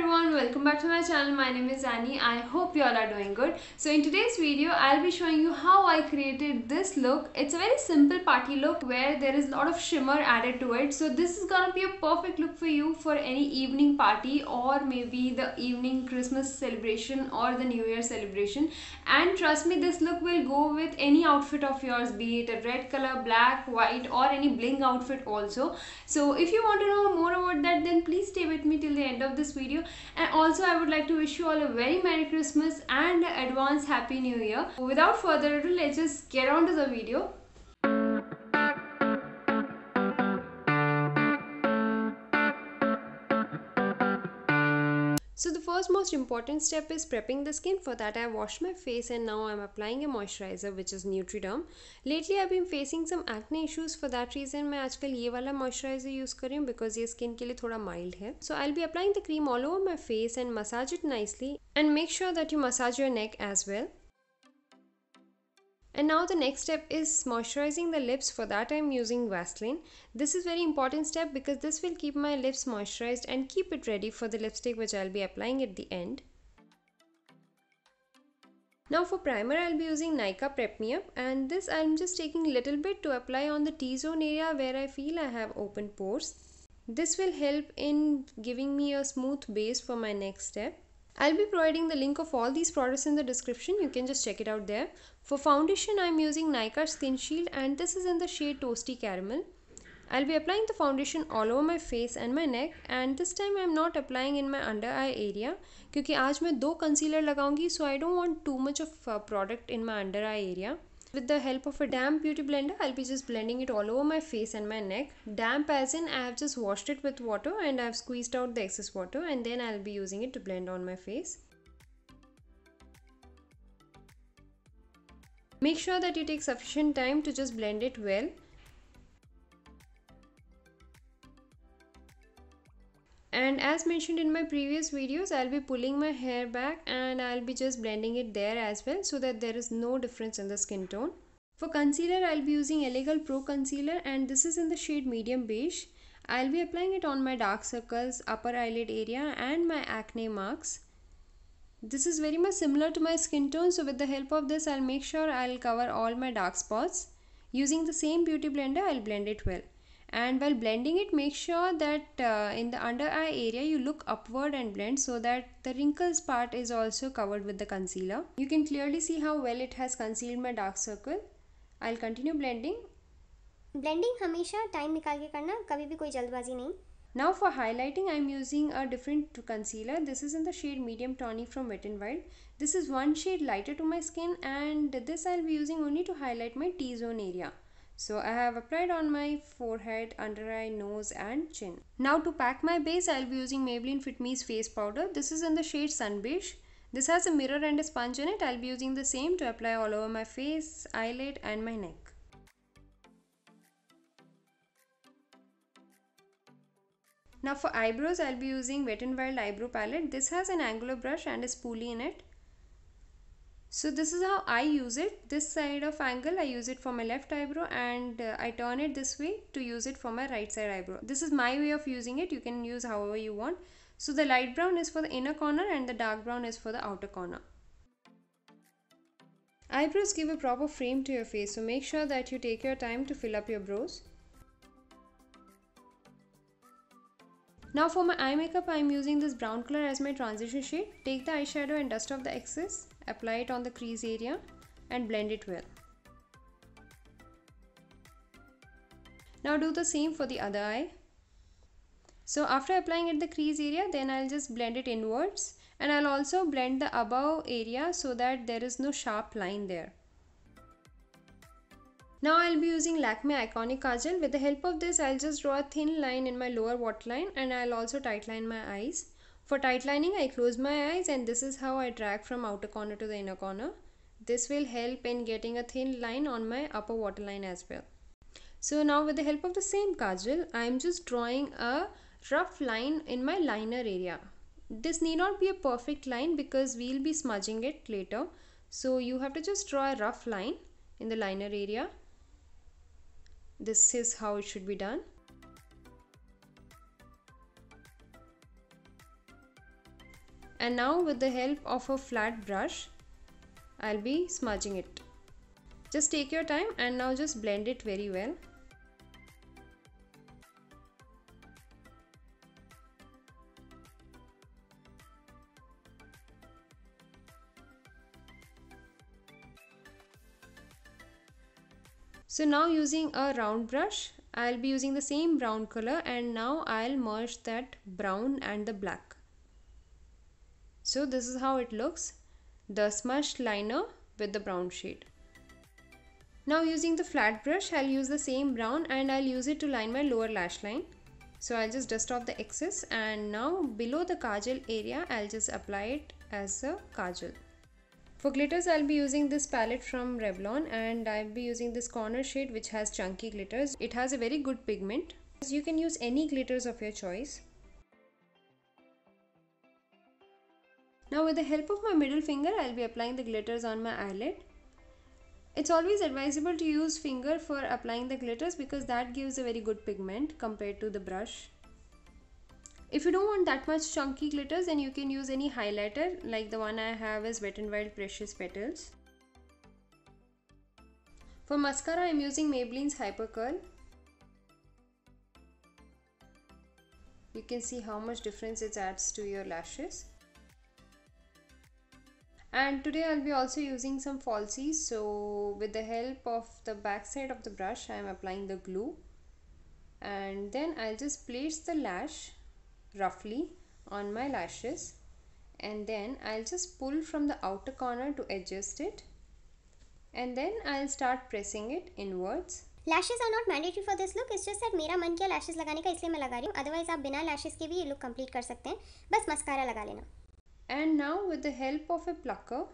everyone, welcome back to my channel. My name is Annie. I hope you all are doing good. So in today's video, I'll be showing you how I created this look. It's a very simple party look where there is a lot of shimmer added to it. So this is gonna be a perfect look for you for any evening party or maybe the evening Christmas celebration or the New Year celebration. And trust me, this look will go with any outfit of yours, be it a red color, black, white or any bling outfit also. So if you want to know more about that, then please stay with me till the end of this video. And also I would like to wish you all a very Merry Christmas and advance Happy New Year. Without further ado, let's just get on to the video. So the first most important step is prepping the skin. For that I washed my face and now I'm applying a moisturizer which is Nutriderm. Lately I've been facing some acne issues. For that reason मैं आजकल ये वाला moisturizer use कर रही हूँ because ये skin के लिए थोड़ा mild है. So I'll be applying the cream all over my face and massage it nicely, and make sure that you massage your neck as well. And now the next step is moisturizing the lips. For that I'm using Vaseline. This is very important step because this will keep my lips moisturized and keep it ready for the lipstick which I'll be applying at the end. Now for primer I'll be using Nykaa Prep Me Up, and this I'm just taking little bit to apply on the T-zone area where I feel I have open pores. This will help in giving me a smooth base for my next step. I'll be providing the link of all these products in the description. You can just check it out there. For foundation, I'm using Nykaa Skin Shield and this is in the shade Toasty Caramel. I'll be applying the foundation all over my face and my neck, and this time I'm not applying in my under eye area क्योंकि आज मैं दो concealer लगाऊंगी, so I don't want too much of product in my under eye area. With the help of a damp beauty blender, I'll be just blending it all over my face and my neck. Damp as in I have just washed it with water and I've squeezed out the excess water, and then I'll be using it to blend on my face. Make sure that you take sufficient time to just blend it well. And as mentioned in my previous videos, I'll be pulling my hair back and I'll be just blending it there as well so that there is no difference in the skin tone. For concealer, I'll be using Elegal Pro Concealer and this is in the shade Medium Beige. I'll be applying it on my dark circles, upper eyelid area and my acne marks. This is very much similar to my skin tone, so with the help of this, I'll make sure I'll cover all my dark spots. Using the same beauty blender, I'll blend it well. And while blending it, make sure that in the under eye area you look upward and blend so that the wrinkles part is also covered with the concealer. You can clearly see how well it has concealed my dark circle. I'll continue blending. Blending हमेशा time निकाल के करना, कभी भी कोई जल्दबाजी नहीं. Now for highlighting, I'm using a different concealer. This is in the shade Medium Tawny from Wet n Wild. This is one shade lighter to my skin, and this I'll be using only to highlight my T-zone area. So I have applied on my forehead, under eye, nose and chin. Now to pack my base, I'll be using Maybelline Fit Me's face powder. This is in the shade Sun Beige. This has a mirror and a sponge in it. I'll be using the same to apply all over my face, eyelid and my neck. Now for eyebrows, I'll be using Wet n Wild eyebrow palette. This has an angular brush and a spoolie in it. So this is how I use it. This side of angle I use it for my left eyebrow, and I turn it this way to use it for my right side eyebrow. This is my way of using it. You can use however you want. So the light brown is for the inner corner and the dark brown is for the outer corner. Eyebrows give a proper frame to your face, so make sure that you take your time to fill up your brows. Now for my eye makeup, I am using this brown color as my transition shade. Take the eyeshadow and dust off the excess. Apply it on the crease area and blend it well. Now do the same for the other eye. So after applying at the crease area, then I'll just blend it inwards, and I'll also blend the above area so that there is no sharp line there. Now I'll be using Lakme Iconic Kajal. With the help of this, I'll just draw a thin line in my lower waterline, and I'll also tightline my eyes. For tightlining, I close my eyes and this is how I drag from outer corner to the inner corner. This will help in getting a thin line on my upper waterline as well. So now with the help of the same kajal, I'm just drawing a rough line in my liner area. This need not be a perfect line because we'll be smudging it later. So you have to just draw a rough line in the liner area. This is how it should be done. And now with the help of a flat brush, I'll be smudging it. Just take your time and now just blend it very well. So now using a round brush, I'll be using the same brown color, and now I'll merge that brown and the black. So this is how it looks, the smudged liner with the brown shade. Now using the flat brush, I'll use the same brown and I'll use it to line my lower lash line. So I'll just dust off the excess, and now below the kajal area, I'll just apply it as a kajal. For glitters, I'll be using this palette from Revlon, and I'll be using this corner shade which has chunky glitters. It has a very good pigment. You can use any glitters of your choice. Now with the help of my middle finger, I'll be applying the glitters on my eyelid. It's always advisable to use finger for applying the glitters because that gives a very good pigment compared to the brush. If you don't want that much chunky glitters, then you can use any highlighter, like the one I have is Wet n Wild Precious Petals. For mascara, I am using Maybelline's Hyper Curl. You can see how much difference it adds to your lashes. And today I'll be also using some falsies. So with the help of the back side of the brush, I am applying the glue. And then I'll just place the lash roughly on my lashes, and then I'll just pull from the outer corner to adjust it, and then I'll start pressing it inwards. Lashes are not mandatory for this look. It's just that मेरा मन किया lashes लगाने का, इसलिए मैं लगा रही हूँ. Otherwise आप बिना lashes के भी ये look complete कर सकते हैं. बस mascara लगा लेना. And now with the help of a plucker,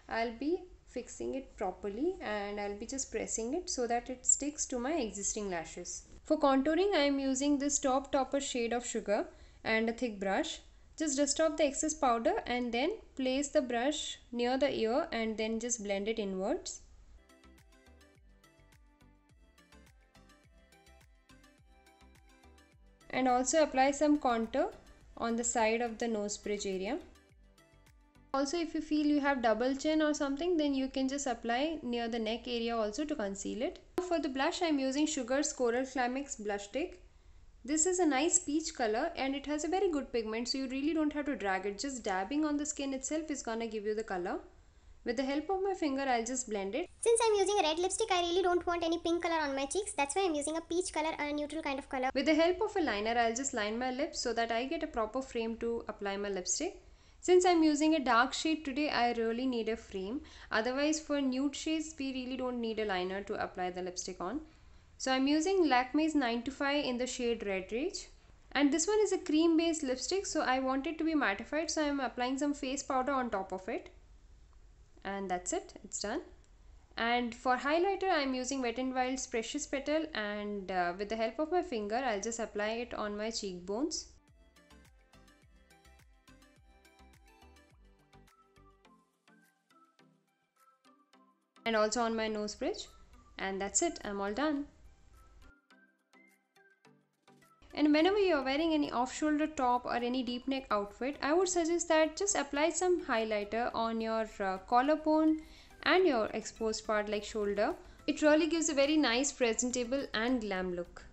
I'll be fixing it properly, and I'll be just pressing it so that it sticks to my existing lashes. For contouring, I am using this Top Topper shade of Sugar and a thick brush. Just dust off the excess powder and then place the brush near the ear and then just blend it inwards. And also apply some contour on the side of the nose bridge area. Also, if you feel you have double chin or something, then you can just apply near the neck area also to conceal it. For the blush, I am using Sugar's Coral Climax blush stick. This is a nice peach color and it has a very good pigment, so you really don't have to drag it. Just dabbing on the skin itself is gonna give you the color. With the help of my finger, I'll just blend it. Since I'm using a red lipstick, I really don't want any pink color on my cheeks. That's why I'm using a peach color or a neutral kind of color. With the help of a liner, I'll just line my lips so that I get a proper frame to apply my lipstick. Since I'm using a dark shade today, I really need a frame. Otherwise, for nude shades, we really don't need a liner to apply the lipstick on. So I'm using Lakme's 9 to 5 in the shade Red Rage. And this one is a cream based lipstick, so I want it to be mattified, so I'm applying some face powder on top of it. And that's it, it's done. And for highlighter, I'm using Wet n Wild's Precious Petal, and with the help of my finger, I'll just apply it on my cheekbones. And also on my nose bridge. And that's it, I'm all done. And whenever you're wearing any off-shoulder top or any deep neck outfit, I would suggest that just apply some highlighter on your collarbone and your exposed part like shoulder. It really gives a very nice, presentable and glam look.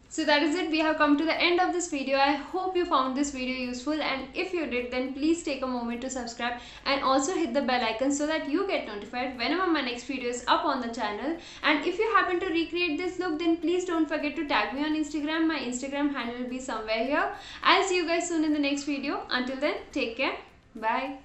So that is it, we have come to the end of this video. I hope you found this video useful, and if you did, then please take a moment to subscribe and also hit the bell icon so that you get notified whenever my next video is up on the channel. And if you happen to recreate this look, then please don't forget to tag me on Instagram. My Instagram handle will be somewhere here. I'll see you guys soon in the next video. Until then, take care. Bye.